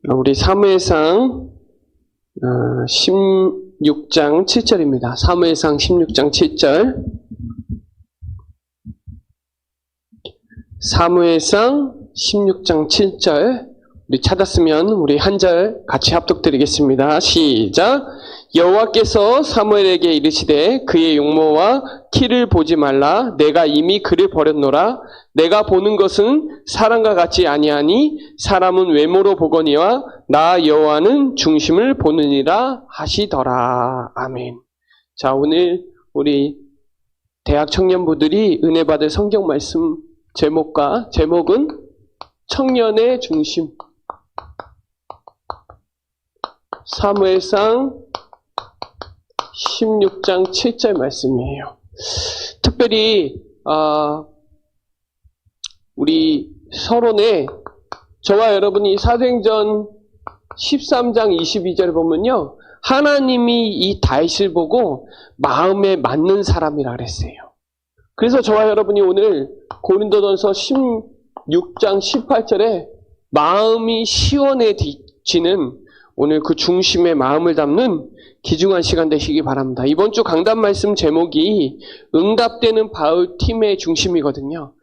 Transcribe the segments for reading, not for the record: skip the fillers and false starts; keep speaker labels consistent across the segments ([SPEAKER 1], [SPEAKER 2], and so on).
[SPEAKER 1] 우리 사무엘상 16장 7절입니다. 사무엘상 16장 7절. 사무엘상 16장 7절. 우리 찾았으면 우리 한 절 같이 합독드리겠습니다. 시작. 여호와께서 사무엘에게 이르시되 그의 용모와 키를 보지 말라. 내가 이미 그를 버렸노라. 내가 보는 것은 사람과 같지 아니하니 사람은 외모로 보거니와 나 여호와는 중심을 보느니라 하시더라. 아멘. 자, 오늘 우리 대학 청년부들이 은혜 받을 성경 말씀 제목은 청년의 중심. 사무엘상 16장 7절 말씀이에요. 특별히 우리 서론에 저와 여러분이 사도행전 13장 22절을 보면요, 하나님이 이 다윗을 보고 마음에 맞는 사람이라 그랬어요. 그래서 저와 여러분이 오늘 고린도전서 16장 18절에 마음이 시원해지는 오늘 그 중심의 마음을 담는 귀중한 시간 되시기 바랍니다. 이번 주 강단 말씀 제목이 응답되는 바울 팀의 중심이거든요.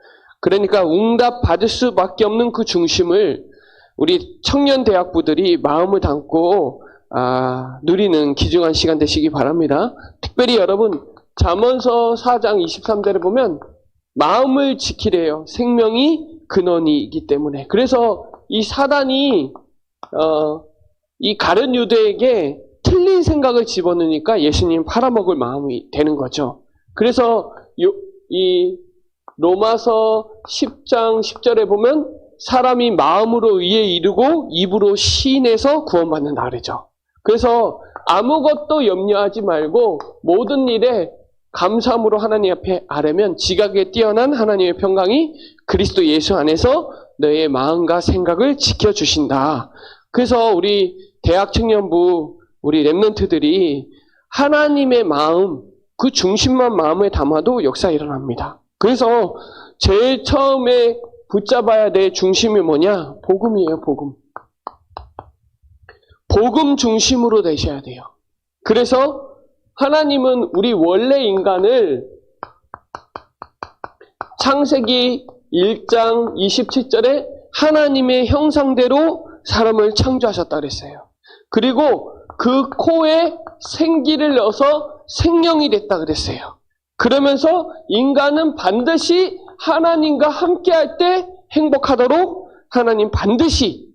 [SPEAKER 1] 그러니까 응답 받을 수밖에 없는 그 중심을 우리 청년 대학부들이 마음을 담고 누리는 귀중한 시간 되시기 바랍니다. 특별히 여러분 잠언서 4장 23절에 보면 마음을 지키래요. 생명이 근원이기 때문에. 그래서 이 사단이 이 가룟 유대에게 틀린 생각을 집어넣으니까 예수님 팔아먹을 마음이 되는 거죠. 그래서 이 로마서 10장 10절에 보면 사람이 마음으로 의에 이르고 입으로 시인해서 구원받는다 그러죠. 그래서 아무것도 염려하지 말고 모든 일에 감사함으로 하나님 앞에 아뢰면 지각에 뛰어난 하나님의 평강이 그리스도 예수 안에서 너의 마음과 생각을 지켜주신다. 그래서 우리 대학 청년부 우리 랩런트들이 하나님의 마음, 그 중심만 마음에 담아도 역사 일어납니다. 그래서 제일 처음에 붙잡아야 될 중심이 뭐냐? 복음이에요, 복음. 복음 중심으로 되셔야 돼요. 그래서 하나님은 우리 원래 인간을 창세기 1장 27절에 하나님의 형상대로 사람을 창조하셨다 그랬어요. 그리고 그 코에 생기를 넣어서 생명이 됐다 그랬어요. 그러면서 인간은 반드시 하나님과 함께할 때 행복하도록 하나님 반드시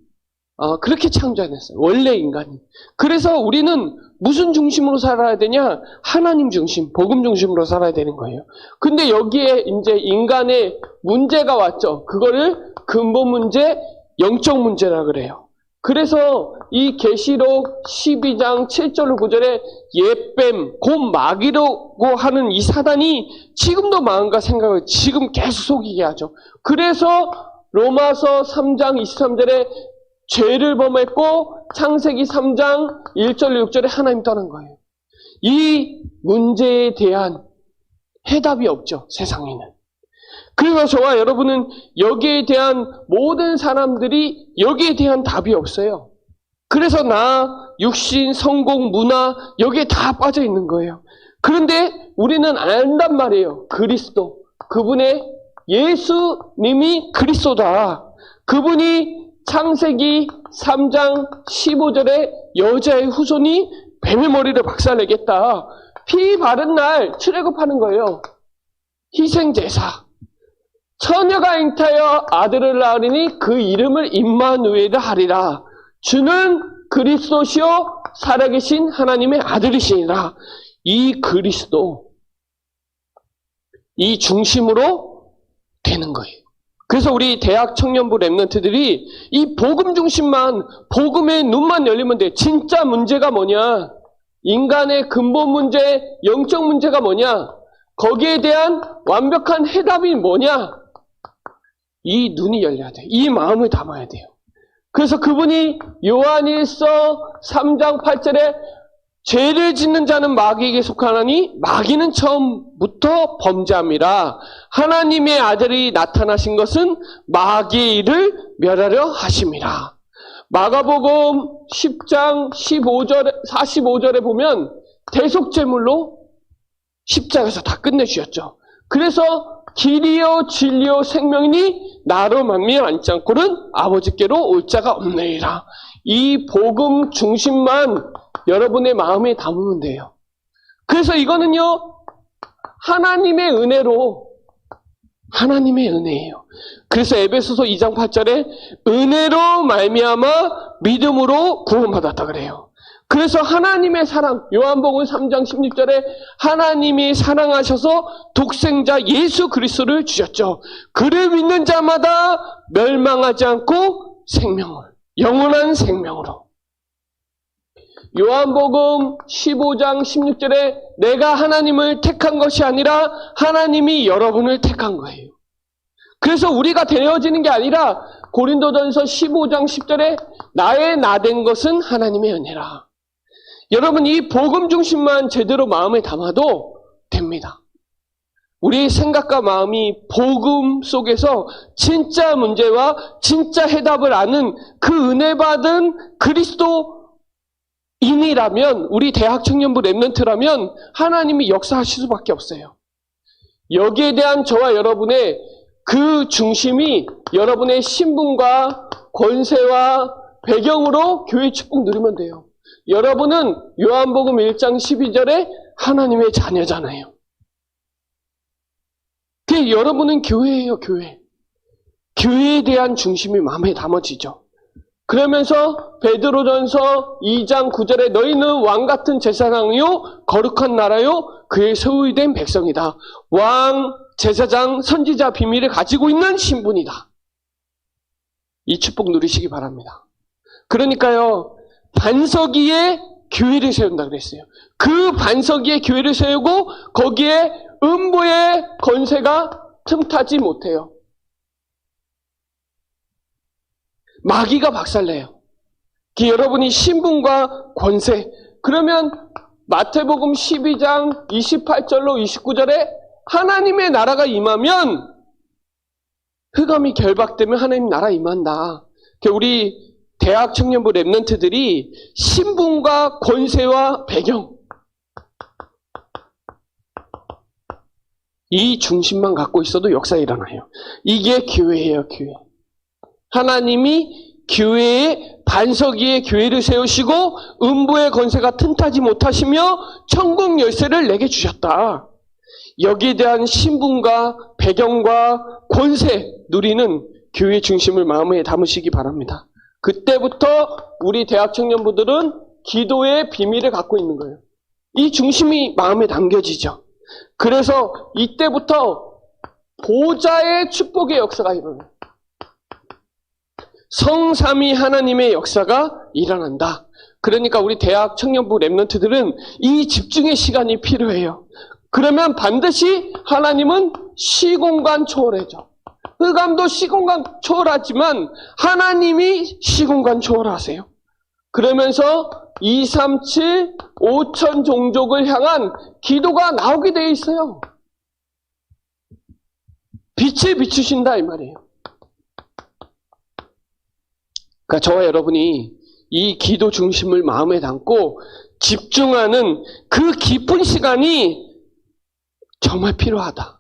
[SPEAKER 1] 그렇게 창조하셨어요. 원래 인간이. 그래서 우리는 무슨 중심으로 살아야 되냐? 하나님 중심, 복음 중심으로 살아야 되는 거예요. 근데 여기에 이제 인간의 문제가 왔죠. 그거를 근본 문제, 영적 문제라 그래요. 그래서 이 계시록 12장 7절 9절에 옛뱀, 곧 마귀라고 하는 이 사단이 지금도 마음과 생각을 지금 계속 속이게 하죠. 그래서 로마서 3장 23절에 죄를 범했고 창세기 3장 1절 6절에 하나님 떠난 거예요. 이 문제에 대한 해답이 없죠, 세상에는. 그래서 저와 여러분은 여기에 대한 모든 사람들이 여기에 대한 답이 없어요. 그래서 육신, 성공, 문화 여기에 다 빠져 있는 거예요. 그런데 우리는 안단 말이에요. 그리스도. 그분의 예수님이 그리스도다. 그분이 창세기 3장 15절에 여자의 후손이 뱀의 머리를 박살내겠다. 피 바른 날 출애굽하는 거예요. 희생제사. 처녀가 잉타여 아들을 낳으리니 그 이름을 임마누엘이라 하리라. 주는 그리스도시요 살아계신 하나님의 아들이시니라. 이 그리스도, 이 중심으로 되는 거예요. 그래서 우리 대학 청년부 랩런트들이 이 복음 중심만, 복음의 눈만 열리면 돼. 진짜 문제가 뭐냐? 인간의 근본 문제, 영적 문제가 뭐냐? 거기에 대한 완벽한 해답이 뭐냐? 이 눈이 열려야 돼. 이 마음을 담아야 돼요. 그래서 그분이 요한일서 3장 8절에 죄를 짓는 자는 마귀에게 속하나니 마귀는 처음부터 범죄함이라. 하나님의 아들이 나타나신 것은 마귀의 일을 멸하려 하심이라. 마가복음 10장 45절에 보면 대속제물로 십자가에서 다 끝내주셨죠. 그래서 길이요 진리요 생명이니 나로 만미어 앉지 않고는 아버지께로 올 자가 없느니라. 이 복음 중심만 여러분의 마음에 담으면 돼요. 그래서 이거는요, 하나님의 은혜예요. 그래서 에베소서 2장 8절에 은혜로 말미암아 믿음으로 구원받았다 그래요. 그래서 하나님의 사랑, 요한복음 3장 16절에 하나님이 사랑하셔서 독생자 예수 그리스도를 주셨죠. 그를 믿는 자마다 멸망하지 않고 영원한 생명으로. 요한복음 15장 16절에 내가 하나님을 택한 것이 아니라 하나님이 여러분을 택한 거예요. 그래서 우리가 되어지는 게 아니라 고린도전서 15장 10절에 나의 나된 것은 하나님의 은혜라. 여러분, 이 복음 중심만 제대로 마음에 담아도 됩니다. 우리의 생각과 마음이 복음 속에서 진짜 문제와 진짜 해답을 아는 그 은혜 받은 그리스도인이라면, 우리 대학 청년부 랩런트라면 하나님이 역사하실 수밖에 없어요. 여기에 대한 저와 여러분의 그 중심이 여러분의 신분과 권세와 배경으로 교회 축복 누리면 돼요. 여러분은 요한복음 1장 12절에 하나님의 자녀잖아요. 여러분은 교회예요, 교회. 교회에 대한 중심이 마음에 담아지죠. 그러면서 베드로전서 2장 9절에 너희는 왕같은 제사장이요 거룩한 나라요 그의 소유된 백성이다. 왕, 제사장, 선지자 비밀을 가지고 있는 신분이다. 이 축복 누리시기 바랍니다. 그러니까요, 반석 위에 교회를 세운다 그랬어요. 그 반석 위에 교회를 세우고 거기에 음부의 권세가 틈타지 못해요. 마귀가 박살내요. 여러분이 신분과 권세. 그러면 마태복음 12장 28절로 29절에 하나님의 나라가 임하면, 흑암이 결박되면 하나님 나라 임한다. 우리 대학 청년부 랩런트들이 신분과 권세와 배경, 이 중심만 갖고 있어도 역사가 일어나요. 이게 교회예요, 교회. 하나님이 교회의 반석 위에 교회를 세우시고 음부의 권세가 틈타지 못하시며 천국 열쇠를 내게 주셨다. 여기에 대한 신분과 배경과 권세 누리는 교회 중심을 마음에 담으시기 바랍니다. 그때부터 우리 대학 청년부들은 기도의 비밀을 갖고 있는 거예요. 이 중심이 마음에 담겨지죠. 그래서 이때부터 보좌의 축복의 역사가 일어나요. 성삼위 하나님의 역사가 일어난다. 그러니까 우리 대학 청년부 랩런트들은 이 집중의 시간이 필요해요. 그러면 반드시 하나님은 시공간 초월해져. 흑암도 시공간 초월하지만 하나님이 시공간 초월하세요. 그러면서 237, 5천 종족을 향한 기도가 나오게 되어 있어요. 빛을 비추신다 이 말이에요. 그러니까 저와 여러분이 이 기도 중심을 마음에 담고 집중하는 그 깊은 시간이 정말 필요하다.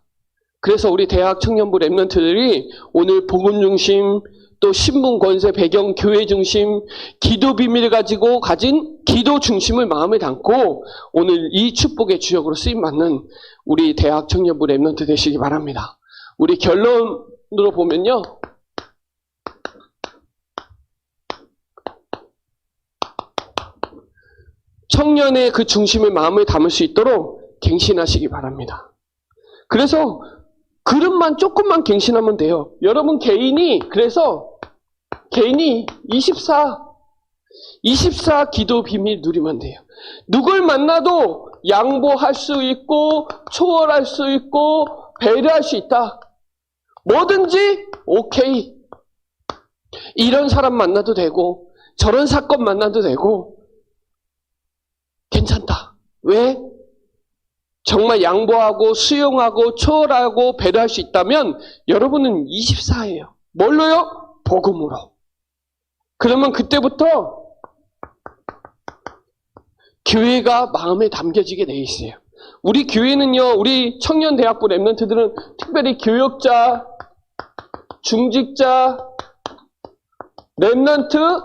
[SPEAKER 1] 그래서 우리 대학 청년부 랩런트들이 오늘 복음 중심, 또 신분, 권세, 배경, 교회 중심, 기도 비밀을 가지고 가진 기도 중심을 마음에 담고 오늘 이 축복의 주역으로 쓰임받는 우리 대학 청년부 랩런트 되시기 바랍니다. 우리 결론으로 보면요. 청년의 그 중심을 마음에 담을 수 있도록 갱신하시기 바랍니다. 그래서 그릇만 조금만 갱신하면 돼요. 여러분 그래서 개인이 24 기도 비밀 누리면 돼요. 누굴 만나도 양보할 수 있고 초월할 수 있고 배려할 수 있다. 뭐든지 오케이. 이런 사람 만나도 되고 저런 사건 만나도 되고 괜찮다. 왜? 정말 양보하고 수용하고 초월하고 배려할 수 있다면 여러분은 24예요. 뭘로요? 복음으로. 그러면 그때부터 교회가 마음에 담겨지게 돼 있어요. 우리 교회는요, 우리 청년대학부 랩런트들은 특별히 교역자, 중직자, 랩런트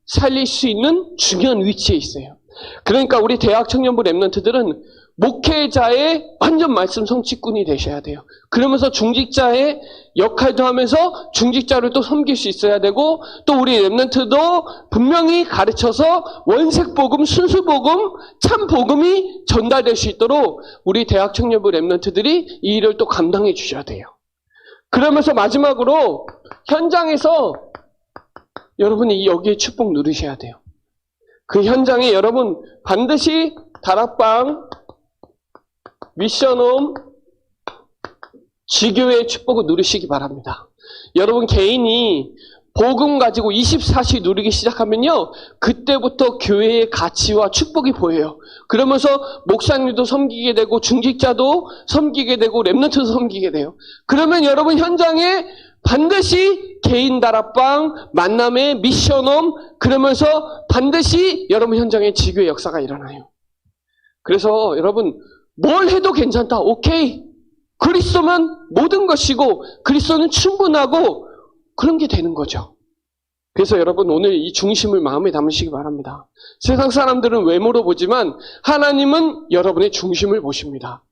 [SPEAKER 1] 살릴 수 있는 중요한 위치에 있어요. 그러니까 우리 대학 청년부 랩런트들은 목회자의 완전 말씀 성취꾼이 되셔야 돼요. 그러면서 중직자의 역할도 하면서 중직자를 또 섬길 수 있어야 되고, 또 우리 랩런트도 분명히 가르쳐서 원색복음, 순수복음, 참복음이 전달될 수 있도록 우리 대학 청년부 랩런트들이 이 일을 또 감당해 주셔야 돼요. 그러면서 마지막으로 현장에서 여러분이 여기에 축복 누리셔야 돼요. 그 현장에 여러분 반드시 다락방, 미션홈, 지교회의 축복을 누리시기 바랍니다. 여러분 개인이 복음 가지고 24시 누리기 시작하면요, 그때부터 교회의 가치와 축복이 보여요. 그러면서 목사님도 섬기게 되고 중직자도 섬기게 되고 랩런트도 섬기게 돼요. 그러면 여러분 현장에 반드시 개인 다락방, 만남의 미션홈, 그러면서 반드시 여러분 현장에 지교의 역사가 일어나요. 그래서 여러분 뭘 해도 괜찮다. 오케이. 그리스도만 모든 것이고 그리스도는 충분하고 그런 게 되는 거죠. 그래서 여러분 오늘 이 중심을 마음에 담으시기 바랍니다. 세상 사람들은 외모로 보지만 하나님은 여러분의 중심을 보십니다.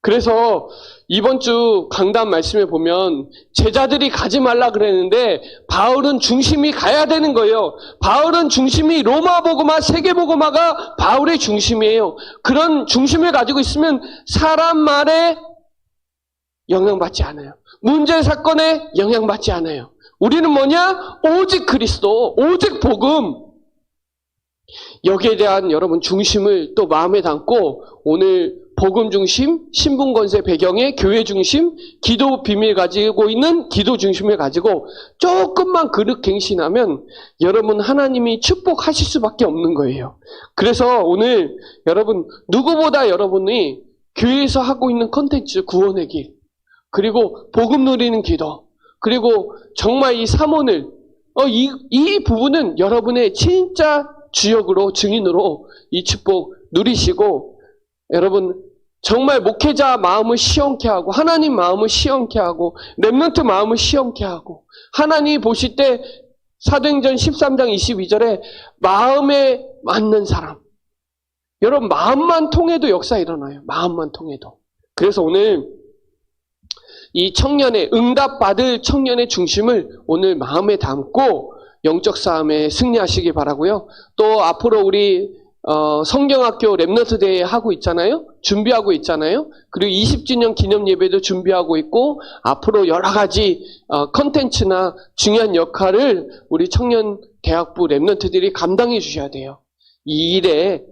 [SPEAKER 1] 그래서 이번 주 강단 말씀에 보면 제자들이 가지 말라 그랬는데 바울은 중심이 가야 되는 거예요. 바울은 중심이 로마 복음화, 세계 복음화가 바울의 중심이에요. 그런 중심을 가지고 있으면 사람 말에 영향받지 않아요. 문제 사건에 영향받지 않아요. 우리는 뭐냐? 오직 그리스도, 오직 복음. 여기에 대한 여러분 중심을 또 마음에 담고 오늘 복음 중심, 신분 건세 배경의 교회 중심, 기도 비밀 가지고 있는 기도 중심을 가지고 조금만 그릇 갱신하면 여러분 하나님이 축복하실 수밖에 없는 거예요. 그래서 오늘 여러분 누구보다 여러분이 교회에서 하고 있는 컨텐츠 구원의 길, 그리고 복음 누리는 기도, 그리고 정말 이 삼원을 이 부분은 여러분의 진짜 주역으로 증인으로 이 축복 누리시고, 여러분 정말 목회자 마음을 시원케 하고 하나님 마음을 시원케 하고 랩런트 마음을 시원케 하고, 하나님이 보실 때 사도행전 13장 22절에 마음에 맞는 사람, 여러분 마음만 통해도 역사 일어나요. 마음만 통해도. 그래서 오늘 이 청년의 응답받을 청년의 중심을 오늘 마음에 담고 영적 싸움에 승리하시기 바라고요. 또 앞으로 우리 성경학교 랩런트 대회 하고 있잖아요. 준비하고 있잖아요. 그리고 20주년 기념 예배도 준비하고 있고 앞으로 여러 가지 컨텐츠나 중요한 역할을 우리 청년 대학부 랩런트들이 감당해 주셔야 돼요. 이 일에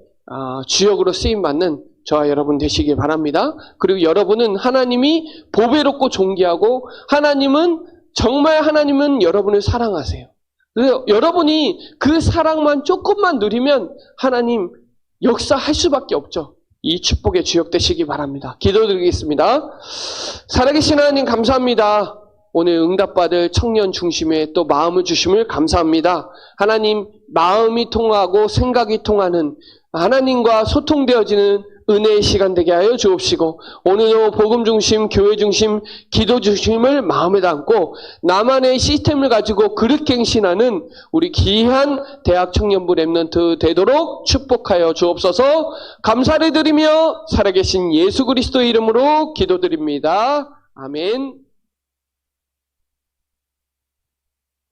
[SPEAKER 1] 주역으로 쓰임받는 저와 여러분 되시길 바랍니다. 그리고 여러분은 하나님이 보배롭고 존귀하고 하나님은 여러분을 사랑하세요. 그래서 여러분이 그 사랑만 조금만 누리면 하나님 역사할 수밖에 없죠. 이 축복의 주역 되시기 바랍니다. 기도드리겠습니다. 살아계신 하나님 감사합니다. 오늘 응답받을 청년 중심에 또 마음을 주심을 감사합니다. 하나님 마음이 통하고 생각이 통하는 하나님과 소통되어지는 은혜의 시간 되게 하여 주옵시고, 오늘도 복음 중심, 교회 중심, 기도 중심을 마음에 담고 나만의 시스템을 가지고 그릇갱신하는 우리 귀한 대학 청년부 랩런트 되도록 축복하여 주옵소서. 감사를 드리며 살아계신 예수 그리스도의 이름으로 기도드립니다. 아멘.